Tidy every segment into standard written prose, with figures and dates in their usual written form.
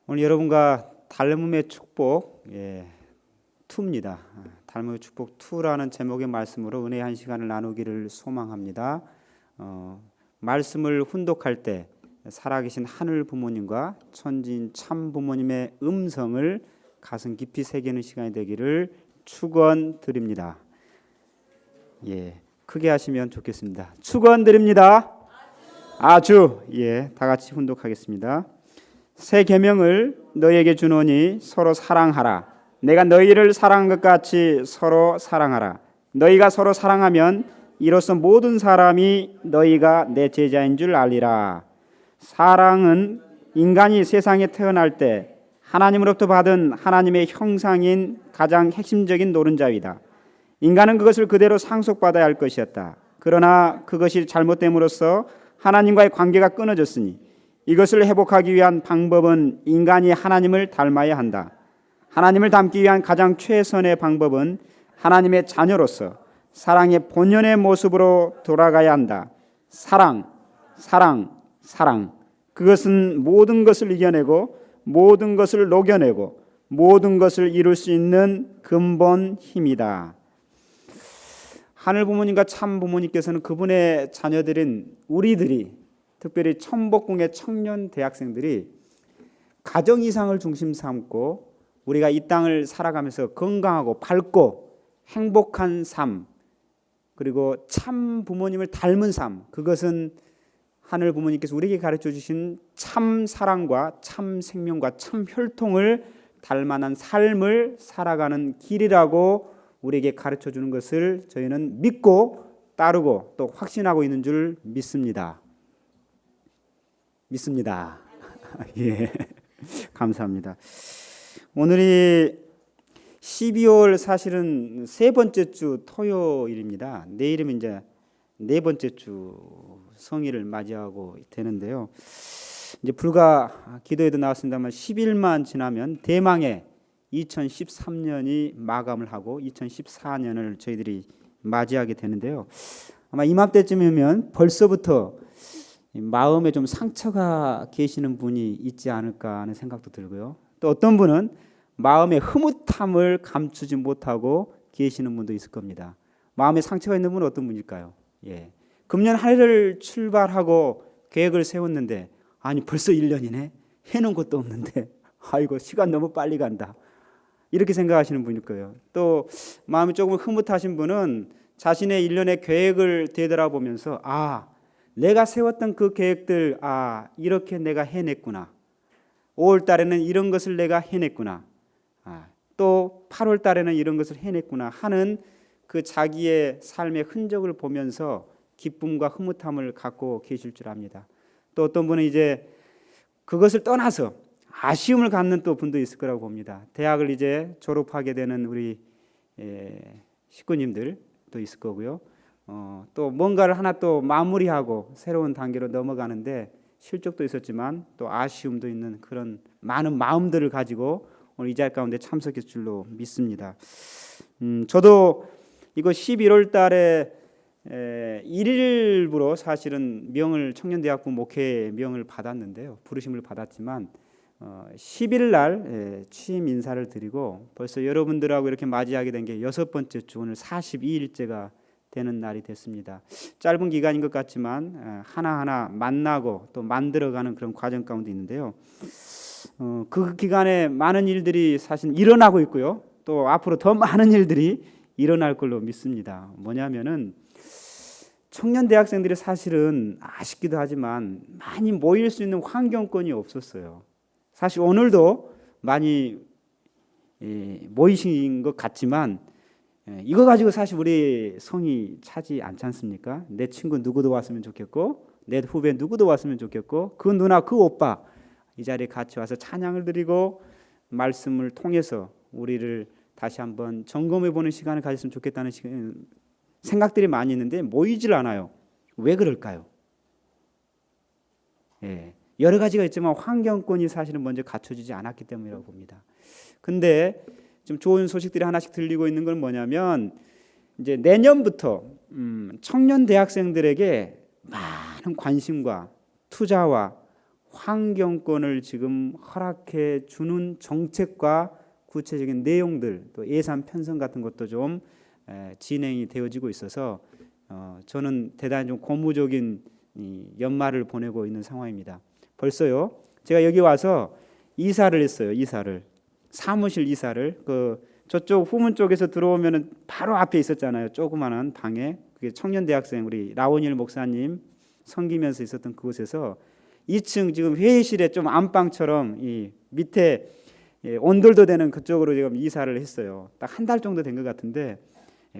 오늘 여러분과 닮음의 축복 2입니다. 닮음의 축복 2라는 제목의 말씀으로 은혜의 한 시간을 나누기를 소망합니다. 말씀을 훈독할 때 살아계신 하늘 부모님과 천지인 참 부모님의 음성을 가슴 깊이 새기는 시간이 되기를 축원드립니다. 크게 하시면 좋겠습니다. 축원드립니다. 아주 다 같이 훈독하겠습니다. 새 계명을 너희에게 주노니 서로 사랑하라. 내가 너희를 사랑한 것 같이 서로 사랑하라. 너희가 서로 사랑하면 이로써 모든 사람이 너희가 내 제자인 줄 알리라. 사랑은 인간이 세상에 태어날 때 하나님으로부터 받은 하나님의 형상인 가장 핵심적인 노른자위다. 인간은 그것을 그대로 상속받아야 할 것이었다. 그러나 그것이 잘못됨으로써 하나님과의 관계가 끊어졌으니 이것을 회복하기 위한 방법은 인간이 하나님을 닮아야 한다. 하나님을 닮기 위한 가장 최선의 방법은 하나님의 자녀로서 사랑의 본연의 모습으로 돌아가야 한다. 사랑, 사랑, 사랑. 그것은 모든 것을 이겨내고 모든 것을 녹여내고 모든 것을 이룰 수 있는 근본 힘이다. 하늘 부모님과 참 부모님께서는 그분의 자녀들인 우리들이, 특별히 천복궁의 청년 대학생들이 가정 이상을 중심 삼고 우리가 이 땅을 살아가면서 건강하고 밝고 행복한 삶, 그리고 참 부모님을 닮은 삶, 그것은 하늘 부모님께서 우리에게 가르쳐 주신 참 사랑과 참 생명과 참 혈통을 닮아난 삶을 살아가는 길이라고 우리에게 가르쳐 주는 것을 저희는 믿고 따르고 또 확신하고 있는 줄 믿습니다. 감사합니다. 오늘이 12월 사실은 세 번째 주 토요일입니다. 내일이면 이제 네 번째 주 성일을 맞이하고 되는데요. 이제 불과 기도에도 나왔습니다만 10일만 지나면 대망의 2013년이 마감을 하고 2014년을 저희들이 맞이하게 되는데요. 아마 이맘때쯤이면 벌써부터 마음에 좀 상처가 계시는 분이 있지 않을까 하는 생각도 들고요. 또 어떤 분은 마음의 흐뭇함을 감추지 못하고 계시는 분도 있을 겁니다. 마음에 상처가 있는 분은 어떤 분일까요? 금년 한 해를 출발하고 계획을 세웠는데 아니 벌써 1년이네? 해놓은 것도 없는데 아이고 시간 너무 빨리 간다. 이렇게 생각하시는 분일 거예요. 또 마음이 조금 흐뭇하신 분은 자신의 1년의 계획을 되돌아보면서 내가 세웠던 그 계획들 이렇게 내가 해냈구나. 5월 달에는 이런 것을 내가 해냈구나. 또 8월 달에는 이런 것을 해냈구나 하는 그 자기의 삶의 흔적을 보면서 기쁨과 흐뭇함을 갖고 계실 줄 압니다. 또 어떤 분은 이제 그것을 떠나서 아쉬움을 갖는 또 분도 있을 거라고 봅니다. 대학을 이제 졸업하게 되는 우리 식구님들도 있을 거고요. 또 뭔가를 하나 또 마무리하고 새로운 단계로 넘어가는데 실적도 있었지만 또 아쉬움도 있는 그런 많은 마음들을 가지고 오늘 이 자리 가운데 참석했을 줄로 믿습니다. 저도 이거 11월 달에 1일부로 사실은 명을 청년대학부 목회 명을 받았는데요. 부르심을 받았지만 10일 날 취임 인사를 드리고 벌써 여러분들하고 이렇게 맞이하게 된 게 6번째 주, 오늘 42일째가 되는 날이 됐습니다. 짧은 기간인 것 같지만 하나하나 만나고 또 만들어가는 그런 과정 가운데 있는데요. 그 기간에 많은 일들이 사실 일어나고 있고요. 또 앞으로 더 많은 일들이 일어날 걸로 믿습니다. 뭐냐면은 청년 대학생들이 사실은 아쉽기도 하지만 많이 모일 수 있는 환경권이 없었어요. 사실 오늘도 많이 모이신 것 같지만 이거 가지고 사실 우리 성이 차지 않지 않습니까? 내 친구 누구도 왔으면 좋겠고 내 후배 누구도 왔으면 좋겠고 그 누나 그 오빠 이 자리에 같이 와서 찬양을 드리고 말씀을 통해서 우리를 다시 한번 점검해 보는 시간을 가졌으면 좋겠다는 생각들이 많이 있는데 모이질 않아요. 왜 그럴까요? 여러 가지가 있지만 환경권이 사실은 먼저 갖춰지지 않았기 때문이라고 봅니다. 근데 좀 좋은 소식들이 하나씩 들리고 있는 건 뭐냐면 이제 내년부터 청년 대학생들에게 많은 관심과 투자와 환경권을 지금 허락해 주는 정책과 구체적인 내용들, 또 예산 편성 같은 것도 좀 진행이 되어지고 있어서 저는 대단히 좀 고무적인 이 연말을 보내고 있는 상황입니다. 벌써요. 제가 여기 와서 이사를 했어요. 사무실 이사를. 저쪽 후문 쪽에서 들어오면은 바로 앞에 있었잖아요. 조그마한 방에. 그게 청년 대학생 우리 라오니엘 목사님 섬기면서 있었던 그곳에서 2층 지금 회의실에 좀 안방처럼 이 밑에 온돌도 되는 그쪽으로 지금 이사를 했어요. 딱 한 달 정도 된 것 같은데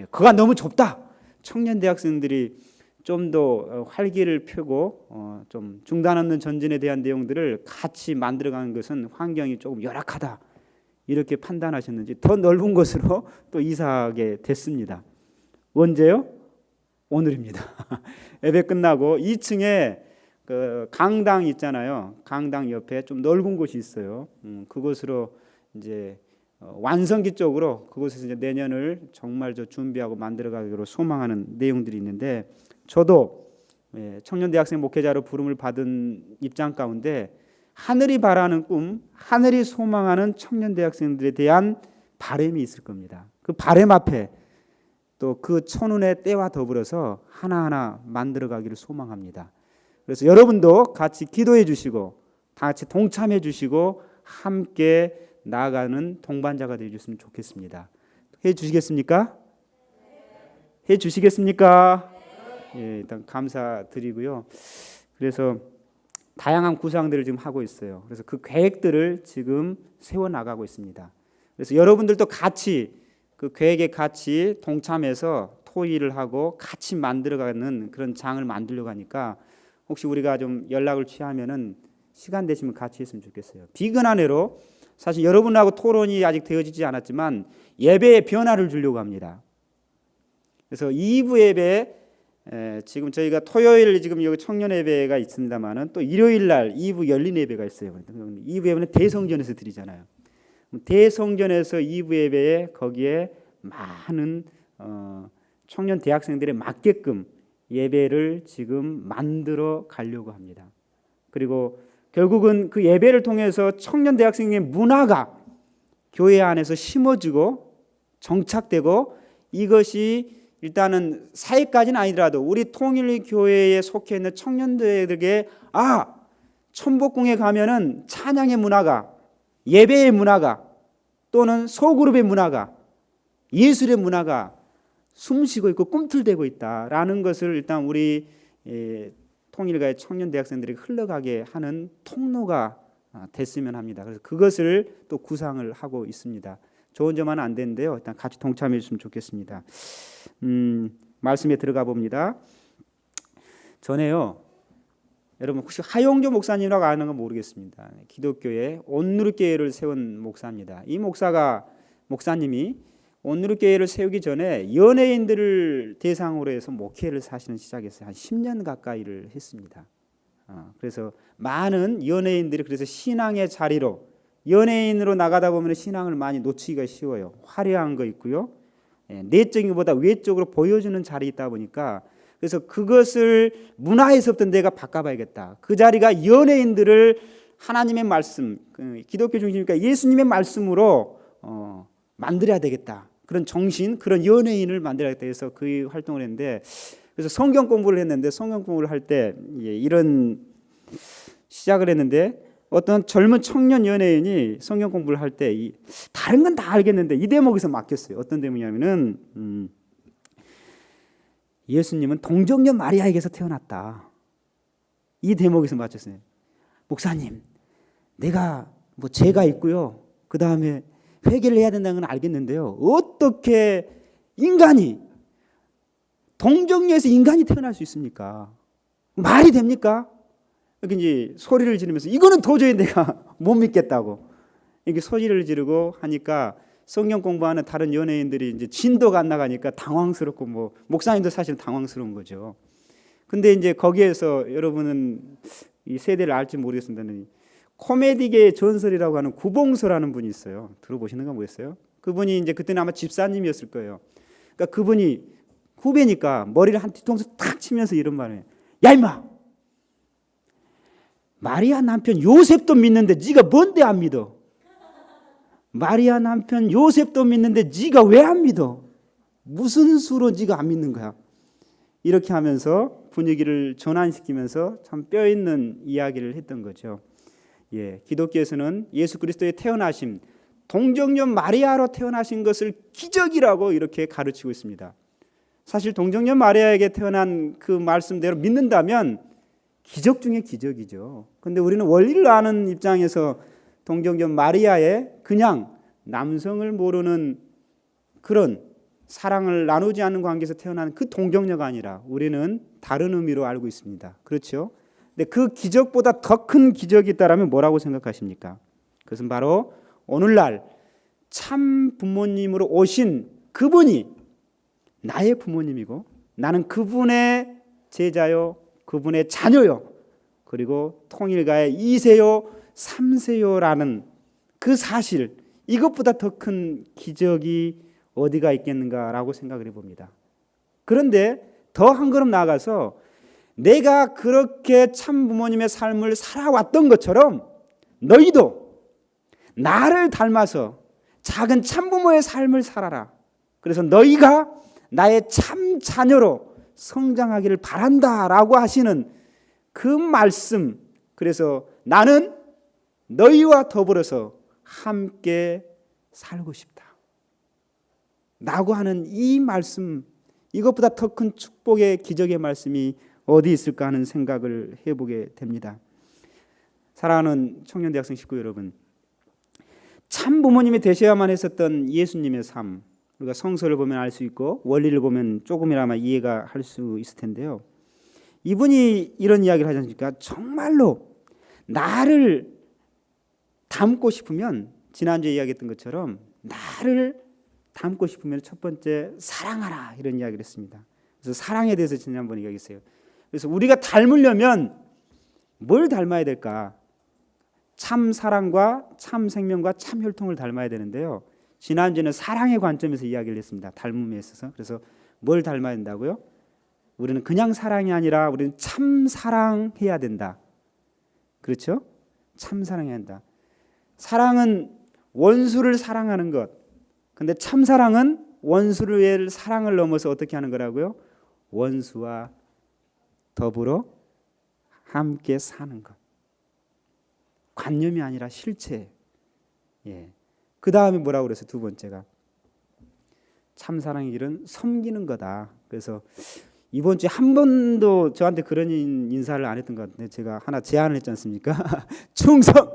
그가 너무 좁다. 청년 대학생들이 좀 더 활기를 펴고 좀 중단 없는 전진에 대한 내용들을 같이 만들어가는 것은 환경이 조금 열악하다. 이렇게 판단하셨는지 더 넓은 곳으로 또 이사하게 됐습니다. 언제요? 오늘입니다. 예배 끝나고 2층에 그 강당 있잖아요. 강당 옆에 좀 넓은 곳이 있어요. 그곳으로 이제 완성기 쪽으로 그곳에서 이제 내년을 정말 준비하고 만들어가기로 소망하는 내용들이 있는데 저도 청년 대학생 목회자로 부름을 받은 입장 가운데 하늘이 바라는 꿈, 하늘이 소망하는 청년 대학생들에 대한 바람이 있을 겁니다. 그 바람 앞에 또 그 천운의 때와 더불어서 하나하나 만들어가기를 소망합니다. 그래서 여러분도 같이 기도해 주시고 다 같이 동참해 주시고 함께 나아가는 동반자가 되어 주셨으면 좋겠습니다. 해 주시겠습니까? 해 주시겠습니까? 예, 일단 감사드리고요. 그래서 다양한 구상들을 지금 하고 있어요. 그래서 그 계획들을 지금 세워 나가고 있습니다. 그래서 여러분들도 같이 그 계획에 같이 동참해서 토의를 하고 같이 만들어가는 그런 장을 만들려고 하니까 혹시 우리가 좀 연락을 취하면은 시간 되시면 같이 했으면 좋겠어요. 비근한 애로 사실 여러분하고 토론이 아직 되어지지 않았지만 예배에 변화를 주려고 합니다. 그래서 2부 예배 지금 저희가 토요일 지금 여기 청년 예배가 있습니다만은 또 일요일 날 2부 열린 예배가 있어요. 2부 예배는 대성전에서 드리잖아요. 대성전에서 2부 예배에 거기에 많은 청년 대학생들에 맞게끔 예배를 지금 만들어 가려고 합니다. 그리고 결국은 그 예배를 통해서 청년 대학생의 문화가 교회 안에서 심어지고 정착되고 이것이 일단은 사회까지는 아니더라도 우리 통일교회에 속해 있는 청년들에게 천복궁에 가면은 찬양의 문화가 예배의 문화가 또는 소그룹의 문화가 예술의 문화가 숨쉬고 있고 꿈틀대고 있다라는 것을 일단 우리 통일가의 청년 대학생들에게 흘러가게 하는 통로가 됐으면 합니다. 그래서 그것을 또 구상을 하고 있습니다. 좋은 점은 안 되는데요. 일단 같이 동참해 주시면 좋겠습니다. 말씀에 들어가 봅니다. 전에요. 여러분 혹시 하용조 목사님이라고 아는 건 모르겠습니다. 기독교의 온누리교회를 세운 목사입니다. 이 목사님이 온누리교회를 세우기 전에 연예인들을 대상으로 해서 목회를 사실은 시작했어요. 한 10년 가까이를 했습니다. 그래서 많은 연예인들이 그래서 신앙의 자리로 연예인으로 나가다 보면 신앙을 많이 놓치기가 쉬워요. 화려한 거 있고요. 내적인 것보다 외적으로 보여주는 자리에 있다 보니까 그래서 그것을 문화에서부터 내가 바꿔봐야겠다. 그 자리가 연예인들을 하나님의 말씀, 기독교 중심이니까 예수님의 말씀으로 만들어야 되겠다. 그런 정신, 그런 연예인을 만들어야겠다 해서 그 활동을 했는데 그래서 성경 공부를 했는데 성경 공부를 할 때 이런 시작을 했는데 어떤 젊은 청년 연예인이 성경 공부를 할 때 다른 건 다 알겠는데 이 대목에서 막혔어요. 어떤 대목이냐면은 예수님은 동정녀 마리아에게서 태어났다. 이 대목에서 맞췄어요. 목사님, 내가 뭐 죄가 있고요. 그 다음에 회개를 해야 된다는 건 알겠는데요. 어떻게 인간이 동정녀에서 인간이 태어날 수 있습니까? 말이 됩니까? 이렇게 이제 소리를 지르면서 이거는 도저히 내가 못 믿겠다고 이렇게 소리를 지르고 하니까 성경 공부하는 다른 연예인들이 이제 진도가 안 나가니까 당황스럽고 뭐 목사님도 사실 당황스러운 거죠. 근데 이제 거기에서 여러분은 이 세대를 알지 모르겠습니다만 코미디계의 전설이라고 하는 구봉서라는 분이 있어요. 들어보시는 거 뭐겠어요? 그분이 이제 그때는 아마 집사님이었을 거예요. 그러니까 그분이 후배니까 머리를 한 뒤통수 탁 치면서 이런 말을 해요. 야 임마! 마리아 남편 요셉도 믿는데 네가 뭔데 안 믿어? 마리아 남편 요셉도 믿는데 네가 왜 안 믿어? 무슨 수로 네가 안 믿는 거야? 이렇게 하면서 분위기를 전환시키면서 참 뼈 있는 이야기를 했던 거죠. 예, 기독교에서는 예수 그리스도의 태어나심, 동정녀 마리아로 태어나신 것을 기적이라고 이렇게 가르치고 있습니다. 사실 동정녀 마리아에게 태어난 그 말씀대로 믿는다면 기적 중에 기적이죠. 그런데 우리는 원리를 아는 입장에서 동정녀 마리아의 그냥 남성을 모르는 그런 사랑을 나누지 않는 관계에서 태어난 그 동정녀가 아니라 우리는 다른 의미로 알고 있습니다. 그렇죠? 근데 그 기적보다 더 큰 기적이 있다면 뭐라고 생각하십니까? 그것은 바로 오늘날 참 부모님으로 오신 그분이 나의 부모님이고 나는 그분의 제자요, 그분의 자녀요, 그리고 통일가의 2세요, 3세요라는 그 사실, 이것보다 더 큰 기적이 어디가 있겠는가라고 생각을 해봅니다. 그런데 더 한 걸음 나아가서 내가 그렇게 참 부모님의 삶을 살아왔던 것처럼 너희도 나를 닮아서 작은 참부모의 삶을 살아라. 그래서 너희가 나의 참 자녀로 성장하기를 바란다라고 하시는 그 말씀, 그래서 나는 너희와 더불어서 함께 살고 싶다 라고 하는 이 말씀, 이것보다 더 큰 축복의 기적의 말씀이 어디 있을까 하는 생각을 해보게 됩니다. 사랑하는 청년대학생 식구 여러분, 참 부모님이 되셔야만 했었던 예수님의 삶, 우리가 성서를 보면 알 수 있고 원리를 보면 조금이나마 이해가 할 수 있을 텐데요. 이분이 이런 이야기를 하지 않습니까? 정말로 나를 닮고 싶으면, 지난주에 이야기했던 것처럼 나를 닮고 싶으면 첫 번째 사랑하라, 이런 이야기를 했습니다. 그래서 사랑에 대해서 지난번에 이야기했어요. 그래서 우리가 닮으려면 뭘 닮아야 될까? 참 사랑과 참 생명과 참 혈통을 닮아야 되는데요. 지난주에는 사랑의 관점에서 이야기를 했습니다. 닮음에 있어서. 그래서 뭘 닮아야 된다고요? 우리는 그냥 사랑이 아니라 우리는 참 사랑해야 된다. 그렇죠? 참 사랑해야 한다. 사랑은 원수를 사랑하는 것. 근데 참 사랑은 원수를 사랑을 넘어서 어떻게 하는 거라고요? 원수와 더불어 함께 사는 것. 관념이 아니라 실체. 예. 그 다음에 뭐라고 그랬어요? 두 번째가 참 사랑의 길은 섬기는 거다. 그래서 이번 주에 한 번도 저한테 그런 인사를 안 했던 것 같은데 제가 하나 제안을 했지 않습니까? 충성.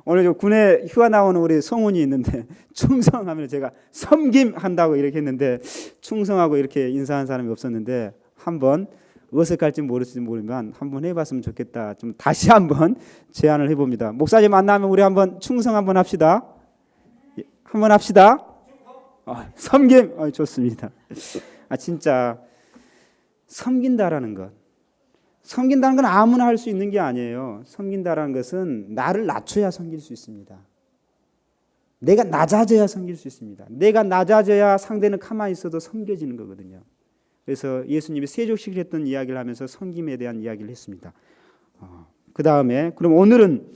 오늘 군에 휴가 나오는 우리 성훈이 있는데 충성하면 제가 섬김한다고 이렇게 했는데 충성하고 이렇게 인사한 사람이 없었는데 한번 어색할지 모르지만 한번 해봤으면 좋겠다. 좀 다시 한번 제안을 해봅니다. 목사님 만나면 우리 한번 충성 한번 합시다. 한번 합시다. 섬김. 좋습니다. 진짜 섬긴다라는 것. 섬긴다는 건 아무나 할 수 있는 게 아니에요. 섬긴다라는 것은 나를 낮춰야 섬길 수 있습니다. 내가 낮아져야 섬길 수 있습니다. 내가 낮아져야 상대는 가만히 있어도 섬겨지는 거거든요. 그래서 예수님이 세족식을 했던 이야기를 하면서 섬김에 대한 이야기를 했습니다. 그 다음에 그럼 오늘은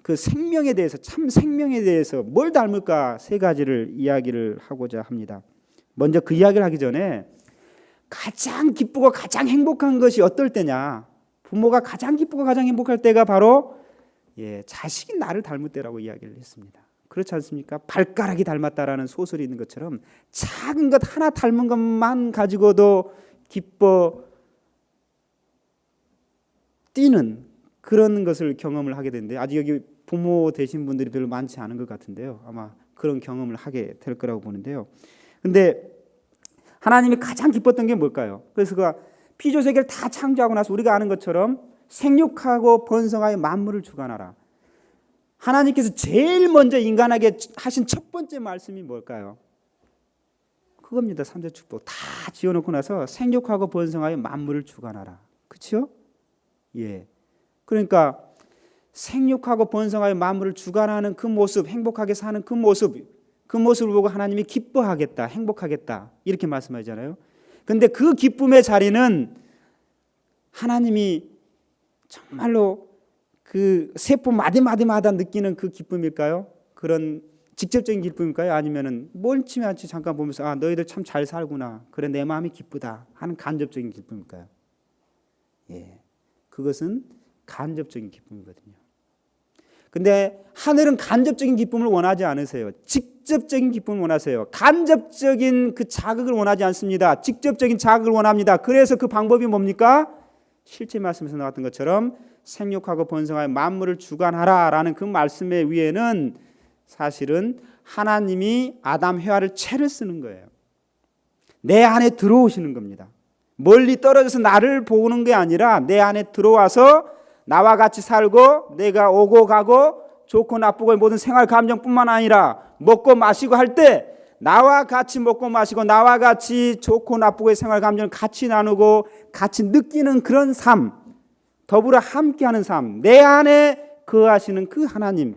그 생명에 대해서, 참 생명에 대해서 뭘 닮을까 세 가지를 이야기를 하고자 합니다. 먼저 그 이야기를 하기 전에 가장 기쁘고 가장 행복한 것이 어떨 때냐? 부모가 가장 기쁘고 가장 행복할 때가 바로 자식이 나를 닮을 때라고 이야기를 했습니다. 그렇지 않습니까? 발가락이 닮았다라는 소설이 있는 것처럼 작은 것 하나 닮은 것만 가지고도 기뻐 뛰는 그런 것을 경험을 하게 되는데, 아직 여기 부모 되신 분들이 별로 많지 않은 것 같은데요. 아마 그런 경험을 하게 될 거라고 보는데요. 근데 하나님이 가장 기뻤던 게 뭘까요? 그래서 그 피조세계를 다 창조하고 나서 우리가 아는 것처럼 생육하고 번성하여 만물을 주관하라. 하나님께서 제일 먼저 인간에게 하신 첫 번째 말씀이 뭘까요? 그겁니다. 3대 축복. 다 지어놓고 나서 생육하고 번성하여 만물을 주관하라. 그렇죠? 예. 그러니까 생육하고 번성하여 만물을 주관하는 그 모습, 행복하게 사는 그 모습을 보고 하나님이 기뻐하겠다, 행복하겠다 이렇게 말씀하잖아요. 그런데 그 기쁨의 자리는 하나님이 정말로 그 세포 마디마디마다 느끼는 그 기쁨일까요? 그런 직접적인 기쁨일까요? 아니면은 멀찌 않지 잠깐 보면서 아 너희들 참 잘 살구나. 그래 내 마음이 기쁘다 하는 간접적인 기쁨일까요? 예, 그것은 간접적인 기쁨이거든요. 근데 하늘은 간접적인 기쁨을 원하지 않으세요. 직접적인 기쁨을 원하세요. 간접적인 그 자극을 원하지 않습니다. 직접적인 자극을 원합니다. 그래서 그 방법이 뭡니까? 실제 말씀에서 나왔던 것처럼 생육하고 번성하여 만물을 주관하라라는 그 말씀의 위에는 사실은 하나님이 아담 해와를 채를 쓰는 거예요. 내 안에 들어오시는 겁니다. 멀리 떨어져서 나를 보는 게 아니라 내 안에 들어와서 나와 같이 살고 내가 오고 가고 좋고 나쁘고 모든 생활 감정뿐만 아니라 먹고 마시고 할 때 나와 같이 먹고 마시고 나와 같이 좋고 나쁘고의 생활 감정을 같이 나누고 같이 느끼는 그런 삶, 더불어 함께하는 삶, 내 안에 거하시는 그 하나님,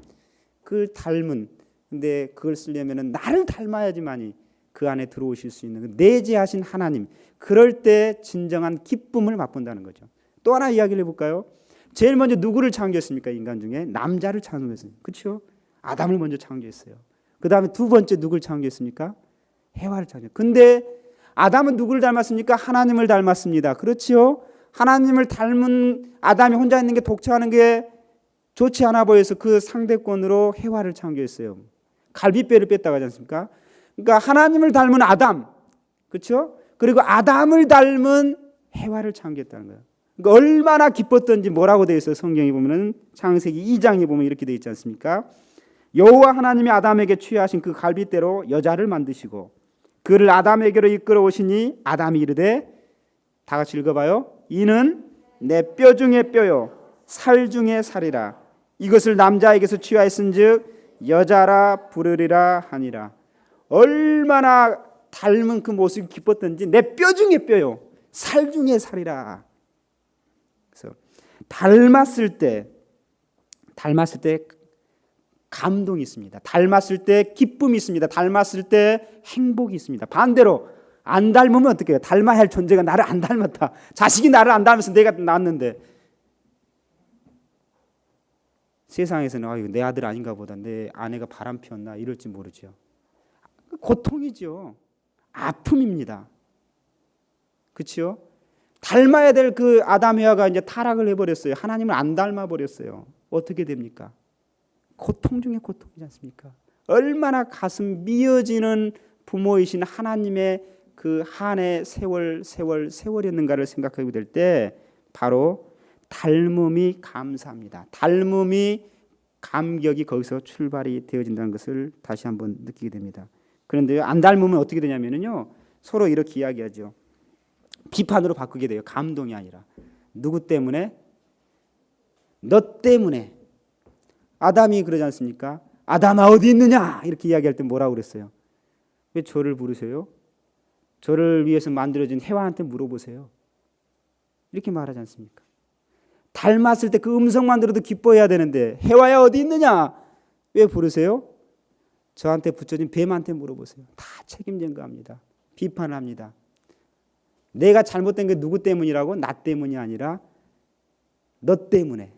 그 닮은, 근데 그걸 쓰려면 나를 닮아야지만이 그 안에 들어오실 수 있는 내재하신 하나님, 그럴 때 진정한 기쁨을 맛본다는 거죠. 또 하나 이야기를 해볼까요? 제일 먼저 누구를 창조했습니까? 인간 중에 남자를 창조했어요. 그렇죠? 아담을 먼저 창조했어요. 그 다음에 두 번째 누구를 창조했습니까? 해와를 창조했어요. 근데 아담은 누구를 닮았습니까? 하나님을 닮았습니다. 그렇죠? 하나님을 닮은 아담이 혼자 있는 게 독차하는 게 좋지 않아 보여서 그 상대권으로 해와를 창조했어요. 갈비뼈를 뺐다고 하지 않습니까? 그러니까 하나님을 닮은 아담, 그렇죠? 그리고 아담을 닮은 해와를 창조했다는 거예요. 그러니까 얼마나 기뻤던지 뭐라고 되어 있어요. 성경에 보면은 창세기 2장에 보면 이렇게 되어 있지 않습니까? 여호와 하나님이 아담에게 취하신 그 갈빗대로 여자를 만드시고 그를 아담에게로 이끌어 오시니 아담이 이르되, 다 같이 읽어봐요. 이는 내 뼈 중에 뼈요 살 중에 살이라. 이것을 남자에게서 취하였은즉 여자라 부르리라 하니라. 얼마나 닮은 그 모습이 기뻤던지 내 뼈 중에 뼈요 살 중에 살이라. 그래서 닮았을 때 감동이 있습니다. 닮았을 때 기쁨이 있습니다. 닮았을 때 행복이 있습니다. 반대로 안 닮으면 어떻게 해요? 닮아야 할 존재가 나를 안 닮았다. 자식이 나를 안 닮아서 내가 낳았는데 세상에서는 아유, 내 아들 아닌가 보다, 내 아내가 바람 피웠나 이럴지 모르죠. 고통이죠. 아픔입니다. 그렇죠? 닮아야 될 그 아담 해와가 이제 타락을 해버렸어요. 하나님을 안 닮아버렸어요. 어떻게 됩니까? 고통 중에 고통이지 않습니까? 얼마나 가슴 미어지는 부모이신 하나님의 그 한해 세월이었는가를 생각하게 될 때 바로 닮음이 감사합니다. 닮음이 감격이 거기서 출발이 되어진다는 것을 다시 한번 느끼게 됩니다. 그런데 안 닮으면 어떻게 되냐면요, 서로 이렇게 이야기하죠. 비판으로 바꾸게 돼요. 감동이 아니라. 누구 때문에? 너 때문에. 아담이 그러지 않습니까? 아담아 어디 있느냐? 이렇게 이야기할 때 뭐라고 그랬어요? 왜 저를 부르세요? 저를 위해서 만들어진 해와한테 물어보세요. 이렇게 말하지 않습니까? 닮았을 때 그 음성만 들어도 기뻐해야 되는데 해와야 어디 있느냐? 왜 부르세요? 저한테 붙여진 뱀한테 물어보세요. 다 책임전가합니다. 비판합니다. 내가 잘못된 게 누구 때문이라고? 나 때문이 아니라 너 때문에.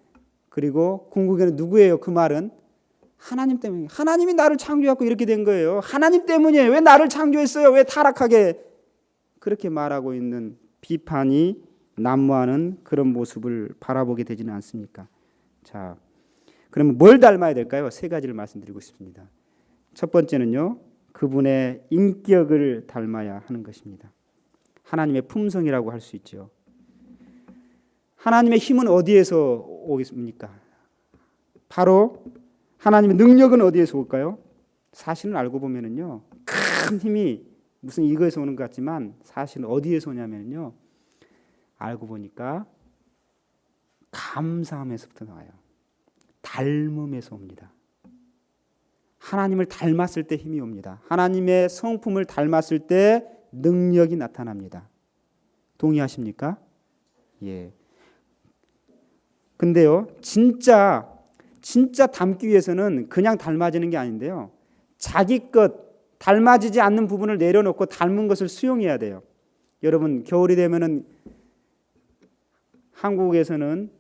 그리고 궁극에는 누구예요? 그 말은 하나님 때문에. 하나님이 나를 창조했고 이렇게 된 거예요. 하나님 때문이에요. 왜 나를 창조했어요? 왜 타락하게? 그렇게 말하고 있는 비판이 난무하는 그런 모습을 바라보게 되지는 않습니까? 자, 그러면 뭘 닮아야 될까요? 세 가지를 말씀드리고 싶습니다. 첫 번째는요, 그분의 인격을 닮아야 하는 것입니다. 하나님의 품성이라고 할 수 있죠. 하나님의 힘은 어디에서 오겠습니까? 바로 하나님의 능력은 어디에서 올까요? 사실은 알고 보면은요, 큰 힘이 무슨 이거에서 오는 것 같지만 사실은 어디에서 오냐면요, 알고 보니까 감사함에서부터 나와요. 닮음에서 옵니다. 하나님을 닮았을 때 힘이 옵니다. 하나님의 성품을 닮았을 때 능력이 나타납니다. 동의하십니까? 예. 근데요, 진짜 닮기 위해서는 그냥 닮아지는 게 아닌데요, 자기 것 닮아지지 않는 부분을 내려놓고 닮은 것을 수용해야 돼요. 여러분, 겨울이 되면은 한국에서는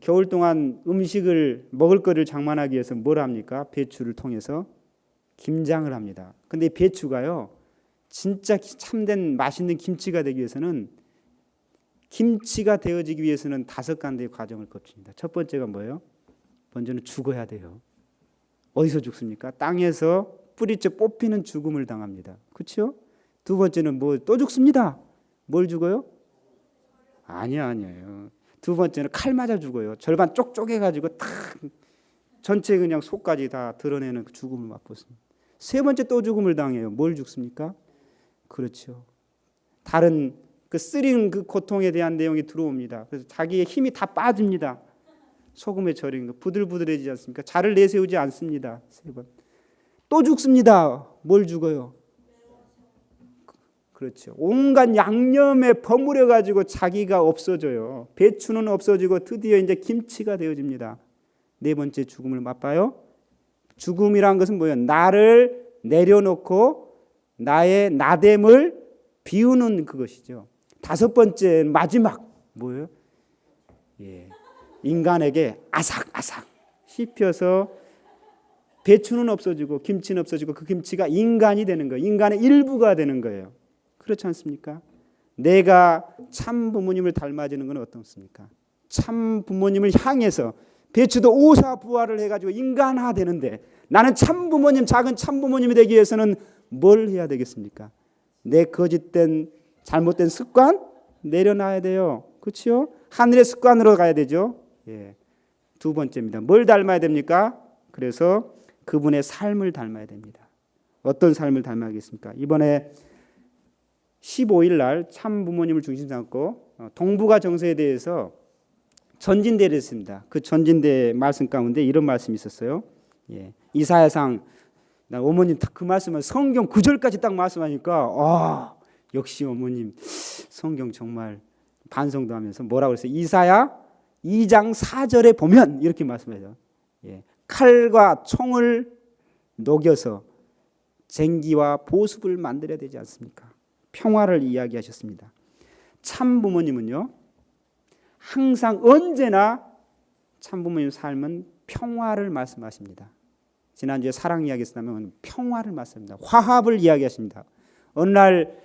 겨울 동안 음식을 먹을 거를 장만하기 위해서 뭘 합니까? 배추를 통해서 김장을 합니다. 근데 배추가요, 진짜 참된 맛있는 김치가 되기 위해서는 김치가 되어지기 위해서는 5가지의 과정을 거칩니다. 첫 번째가 뭐예요? 먼저는 죽어야 돼요. 어디서 죽습니까? 땅에서 뿌리째 뽑히는 죽음을 당합니다. 그렇죠? 두 번째는 뭐 또 죽습니다. 뭘 죽어요? 아니에요. 두 번째는 칼 맞아 죽어요. 절반 쪽쪽해가지고 탁 전체 그냥 속까지 다 드러내는 그 죽음을 맛보습니다. 세 번째 또 죽음을 당해요. 뭘 죽습니까? 그렇죠. 다른 그 쓰린 그 고통에 대한 내용이 들어옵니다. 그래서 자기의 힘이 다 빠집니다. 소금에 절인 거 부들부들해지지 않습니까? 자를 내세우지 않습니다. 세 번. 또 죽습니다. 뭘 죽어요? 그렇죠. 온갖 양념에 버무려 가지고 자기가 없어져요. 배추는 없어지고 드디어 이제 김치가 되어집니다. 네 번째 죽음을 맛봐요. 죽음이란 것은 뭐예요? 나를 내려놓고 나의 나됨을 비우는 그것이죠. 다섯 번째 마지막 뭐예요? 인간에게 아삭아삭 씹혀서 배추는 없어지고 김치는 없어지고 그 김치가 인간이 되는 거예요. 인간의 일부가 되는 거예요. 그렇지 않습니까? 내가 참 부모님을 닮아지는 건 어떻습니까? 참 부모님을 향해서 배추도 오사부화를 해가지고 인간화 되는데 나는 참 부모님, 작은 참 부모님이 되기 위해서는 뭘 해야 되겠습니까? 내 거짓된 잘못된 습관 내려놔야 돼요. 그렇죠? 하늘의 습관으로 가야 되죠. 두 번째입니다. 뭘 닮아야 됩니까? 그래서 그분의 삶을 닮아야 됩니다. 어떤 삶을 닮아야겠습니까? 이번에 15일 날 참 부모님을 중심 삼고 동북아 정서에 대해서 전진대를 했습니다. 그 전진대 말씀 가운데 이런 말씀이 있었어요. 이사야상 어머님 딱 그 말씀을 성경 9절까지 딱 말씀하니까 역시 어머님 성경 정말 반성도 하면서 뭐라고 그랬어요? 이사야 2장 4절에 보면 이렇게 말씀해요. 칼과 총을 녹여서 쟁기와 보습을 만들어야 되지 않습니까? 평화를 이야기하셨습니다. 참 부모님은요, 항상 언제나 참 부모님 삶은 평화를 말씀하십니다. 지난주에 사랑 이야기했다면 평화를 말씀합니다. 화합을 이야기하십니다. 어느 날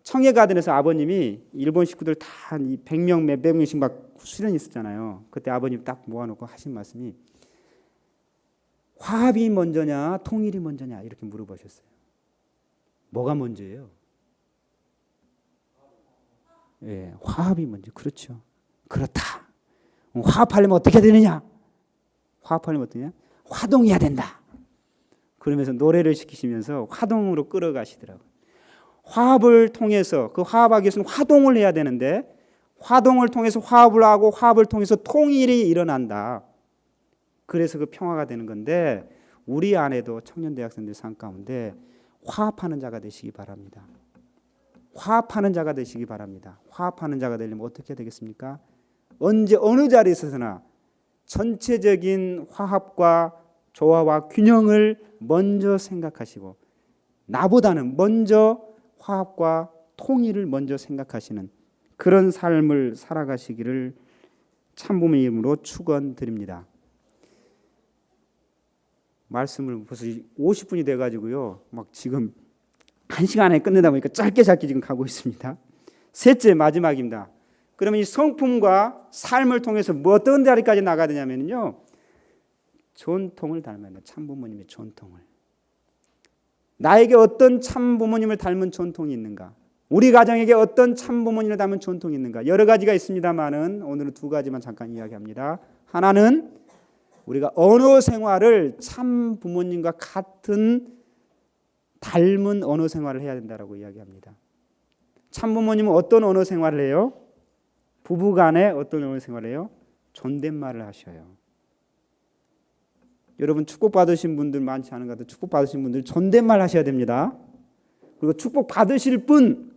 청해가든에서 아버님이 일본 식구들 다 100명 몇백 명씩 막 수련이 있었잖아요. 그때 아버님 딱 모아놓고 하신 말씀이 화합이 먼저냐 통일이 먼저냐 이렇게 물어보셨어요. 뭐가 먼저예요? 화합이 먼저. 그렇죠. 그렇다. 화합하려면 어떻게 되느냐? 화합하려면 어떠냐? 화동해야 된다. 그러면서 노래를 시키시면서 화동으로 끌어가시더라고요. 화합을 통해서 그 화합하기 위해서는 화동을 해야 되는데 화동을 통해서 화합을 하고 화합을 통해서 통일이 일어난다. 그래서 그 평화가 되는 건데 우리 안에도 청년대학생들 삶 가운데 화합하는 자가 되시기 바랍니다. 화합하는 자가 되시기 바랍니다. 화합하는 자가 되려면 어떻게 되겠습니까? 언제 어느 자리에서나 전체적인 화합과 조화와 균형을 먼저 생각하시고 나보다는 먼저 화합과 통일을 먼저 생각하시는 그런 삶을 살아가시기를 참부모의 이름으로 축원드립니다. 말씀을 벌써 50분이 돼가지고요. 막 지금 1시간 안에 끝내다 보니까 짧게 지금 가고 있습니다. 셋째 마지막입니다. 그러면 이 성품과 삶을 통해서 뭐 어떤 자리까지 나가야 되냐면요. 전통을 닮아야 돼요. 참부모님의 전통을. 나에게 어떤 참부모님을 닮은 전통이 있는가? 우리 가정에게 어떤 참부모님을 닮은 전통이 있는가? 여러 가지가 있습니다만은 오늘은 두 가지만 잠깐 이야기합니다. 하나는 우리가 언어 생활을 참 부모님과 같은 닮은 언어 생활을 해야 된다라고 이야기합니다. 참 부모님은 어떤 언어 생활을 해요? 부부간에 어떤 언어 생활을 해요? 존댓말을 하셔요. 여러분 축복받으신 분들 많지 않은 것 같아요. 축복받으신 분들 존댓말 하셔야 됩니다. 그리고 축복받으실 분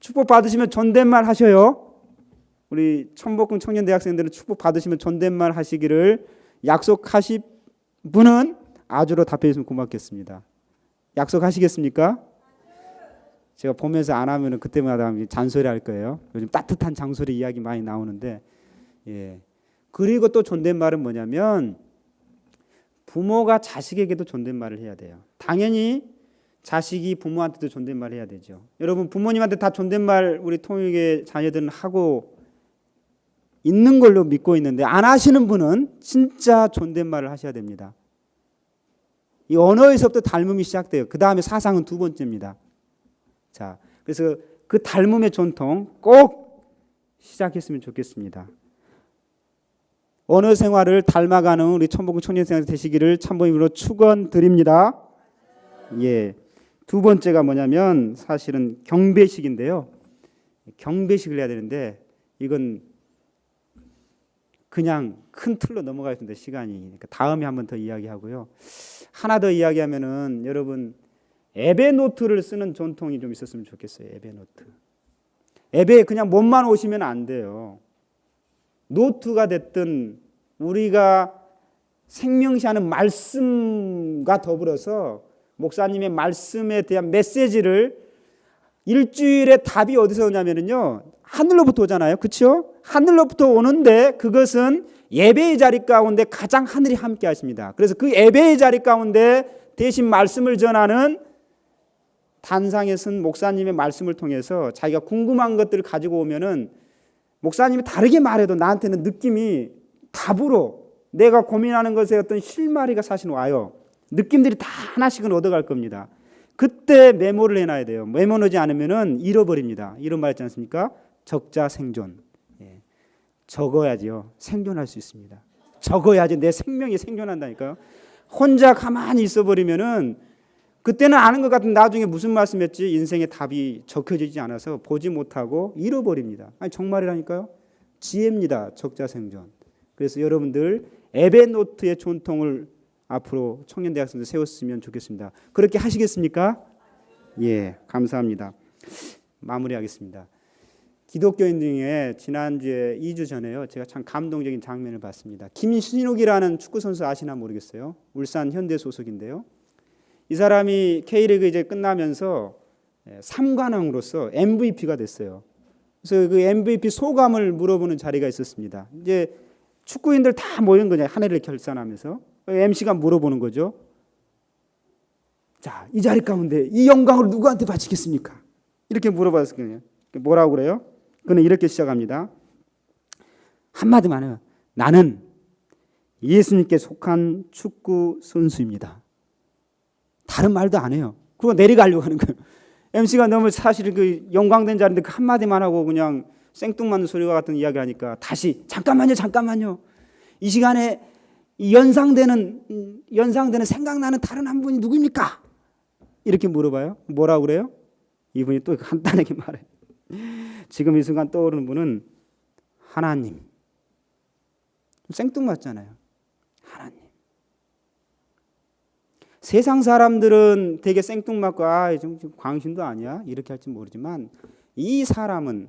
축복받으시면 존댓말 하셔요. 우리 천복궁 청년대학생들은 축복받으시면 존댓말 하시기를 약속하실 분은 아주로 답해 주시면 고맙겠습니다. 약속하시겠습니까? 제가 보면서 안 하면 그때마다 잔소리 할 거예요. 요즘 따뜻한 장소리 이야기 많이 나오는데 예. 그리고 또 존댓말은 뭐냐면 부모가 자식에게도 존댓말을 해야 돼요. 당연히 자식이 부모한테도 존댓말을 해야 되죠. 여러분 부모님한테 다 존댓말 우리 통역의 자녀들은 하고 있는 걸로 믿고 있는데 안 하시는 분은 진짜 존댓말을 하셔야 됩니다. 이 언어에서부터 닮음이 시작돼요. 그 다음에 사상은 두 번째입니다. 자, 그래서 그 닮음의 전통 꼭 시작했으면 좋겠습니다. 언어 생활을 닮아가는 우리 천복궁 청년생활 되시기를 참모임으로 축원드립니다. 예, 두 번째가 뭐냐면 사실은 경배식인데요. 경배식을 해야 되는데 이건 그냥 큰 틀로 넘어가겠습니다. 시간이. 그러니까 다음에 한번 더 이야기하고요. 하나 더 이야기하면은 여러분 에베노트를 쓰는 전통이 좀 있었으면 좋겠어요. 에베노트. 에베에 그냥 몸만 오시면 안 돼요. 노트가 됐든 우리가 생명시하는 말씀과 더불어서 목사님의 말씀에 대한 메시지를 일주일에 답이 어디서 오냐면요. 하늘로부터 오잖아요. 그렇죠? 하늘로부터 오는데 그것은 예배의 자리 가운데 가장 하늘이 함께 하십니다. 그래서 그 예배의 자리 가운데 대신 말씀을 전하는 단상에 쓴 목사님의 말씀을 통해서 자기가 궁금한 것들을 가지고 오면은 목사님이 다르게 말해도 나한테는 느낌이 답으로 내가 고민하는 것에 어떤 실마리가 사실 와요. 느낌들이 다 하나씩은 얻어갈 겁니다. 그때 메모를 해놔야 돼요. 메모 넣지 않으면은 잃어버립니다. 이런 말 있지 않습니까? 적자 생존. 예. 적어야지요. 생존할 수 있습니다. 적어야지 내 생명이 생존한다니까요. 혼자 가만히 있어버리면은 그때는 아는 것 같은 나중에 무슨 말씀했지 인생의 답이 적혀지지 않아서 보지 못하고 잃어버립니다. 아니 정말이라니까요. 지혜입니다. 적자 생존. 그래서 여러분들 에베노트의 전통을 앞으로 청년대학생들 세웠으면 좋겠습니다. 그렇게 하시겠습니까? 예, 감사합니다. 마무리하겠습니다. 기독교인 중에 지난주에 2주 전에요. 제가 참 감동적인 장면을 봤습니다. 김신욱이라는 축구선수 아시나 모르겠어요. 울산 현대 소속인데요. 이 사람이 K리그 이제 끝나면서 3관왕으로서 MVP가 됐어요. 그래서 그 MVP 소감을 물어보는 자리가 있었습니다. 이제 축구인들 다 모인 거냐 한 해를 결산하면서 MC가 물어보는 거죠. 자, 이 자리 가운데 이 영광을 누구한테 바치겠습니까? 이렇게 물어봤을 거예요. 뭐라고 그래요? 그는 이렇게 시작합니다. 한마디만 해요. 나는 예수님께 속한 축구 선수입니다. 다른 말도 안 해요. 그거 내려가려고 하는 거예요. MC가 너무 사실 그 영광된 자리인데 그 한마디만 하고 그냥 생뚱맞는 소리와 같은 이야기를 하니까 다시 잠깐만요. 이 시간에 연상되는 생각나는 다른 한 분이 누구입니까? 이렇게 물어봐요. 뭐라고 그래요? 이분이 또 간단하게 말해요. 지금 이 순간 떠오르는 분은 하나님. 생뚱맞잖아요. 하나님. 세상 사람들은 되게 생뚱맞고 좀 광신도 아니야? 이렇게 할지 모르지만 이 사람은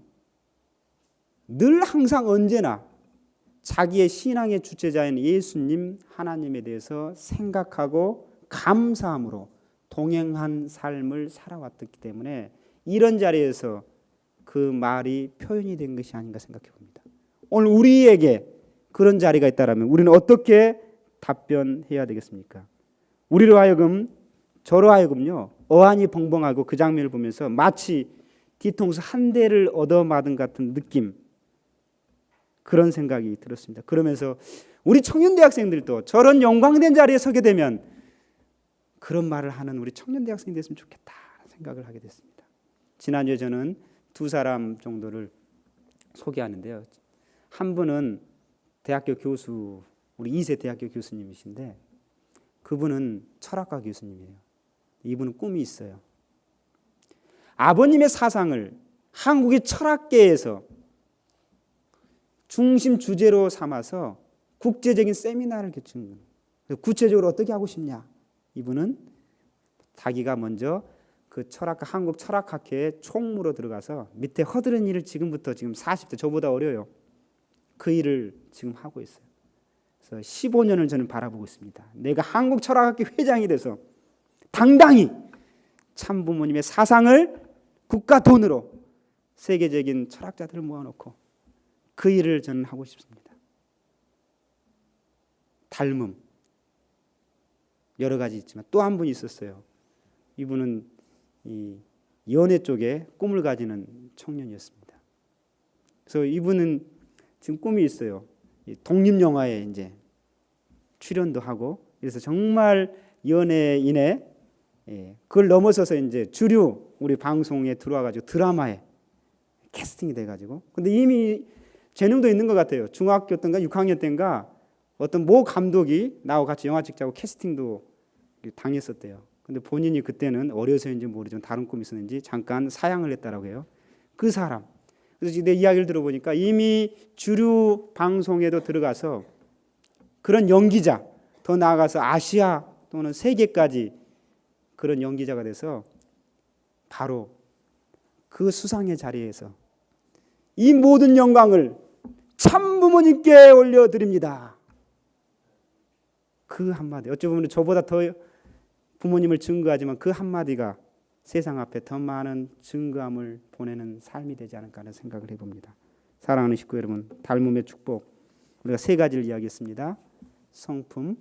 늘 항상 언제나 자기의 신앙의 주체자인 예수님 하나님에 대해서 생각하고 감사함으로 동행한 삶을 살아왔기 때문에 이런 자리에서 그 말이 표현이 된 것이 아닌가 생각해 봅니다. 오늘 우리에게 그런 자리가 있다면 우리는 어떻게 답변해야 되겠습니까? 우리로 하여금 저로 하여금요 어안이 벙벙하고 그 장면을 보면서 마치 뒤통수 한 대를 얻어맞은 같은 느낌 그런 생각이 들었습니다. 그러면서 우리 청년대학생들도 저런 영광된 자리에 서게 되면 그런 말을 하는 우리 청년대학생이 됐으면 좋겠다 생각을 하게 됐습니다. 지난주에 저는 두 사람 정도를 소개하는데요. 한 분은 대학교 교수, 우리 2세 대학교 교수님이신데 그분은 철학과 교수님이에요. 이분은 꿈이 있어요. 아버님의 사상을 한국의 철학계에서 중심 주제로 삼아서 국제적인 세미나를 개최한 거예요. 구체적으로 어떻게 하고 싶냐? 이분은 자기가 먼저 그 철학과 한국 철학학회에 총무로 들어가서 밑에 허드렛 일을 지금부터 지금 40대 저보다 어려요. 그 일을 지금 하고 있어요. 그래서 15년을 저는 바라보고 있습니다. 내가 한국 철학학회 회장이 돼서 당당히 참부모님의 사상을 국가 돈으로 세계적인 철학자들을 모아놓고 그 일을 저는 하고 싶습니다. 닮음 여러 가지 있지만 또 한 분이 있었어요. 이분은 이 연애 쪽에 꿈을 가지는 청년이었습니다. 그래서 이분은 지금 꿈이 있어요. 독립 영화에 이제 출연도 하고, 그래서 정말 연예인의 그걸 넘어서서 이제 주류 우리 방송에 들어와 가지고 드라마에 캐스팅이 돼 가지고, 근데 이미 재능도 있는 것 같아요. 중학교 때인가 6학년 때인가 어떤 모 감독이 나하고 같이 영화 찍자고 캐스팅도 당했었대요. 근데 본인이 그때는 어려서인지 모르지만 다른 꿈이 있었는지 잠깐 사양을 했다라고 해요. 그 사람. 그래서 내 이야기를 들어보니까 이미 주류 방송에도 들어가서 그런 연기자, 더 나아가서 아시아 또는 세계까지 그런 연기자가 돼서 바로 그 수상의 자리에서 이 모든 영광을 참부모님께 올려드립니다. 그 한마디, 어찌 보면 저보다 더 부모님을 증거하지만 그 한마디가 세상 앞에 더 많은 증거함을 보내는 삶이 되지 않을까 하는 생각을 해봅니다. 사랑하는 식구 여러분, 닮음의 축복, 우리가 세 가지를 이야기했습니다. 성품,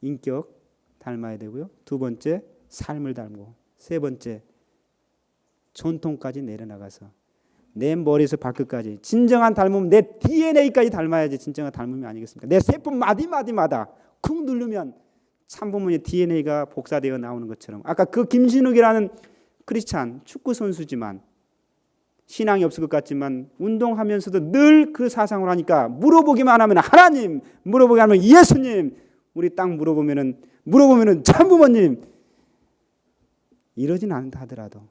인격 닮아야 되고요. 두 번째, 삶을 닮고, 세 번째, 전통까지 내려나가서 내 머리에서 발끝까지 진정한 닮음, 내 DNA까지 닮아야지 진정한 닮음이 아니겠습니까? 내 세포 마디마디마다 쿵 누르면 참부모의 DNA가 복사되어 나오는 것처럼, 아까 그 김신욱이라는 크리스찬 축구 선수지만 신앙이 없을 것 같지만 운동하면서도 늘 그 사상을 하니까 물어보기만 하면 하나님, 물어보기만 하면 예수님, 우리 딱 물어보면은 참부모님, 이러진 않다 하더라도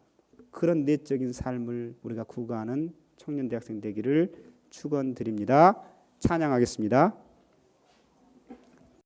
그런 내적인 삶을 우리가 구가하는 청년 대학생 되기를 축원드립니다. 찬양하겠습니다.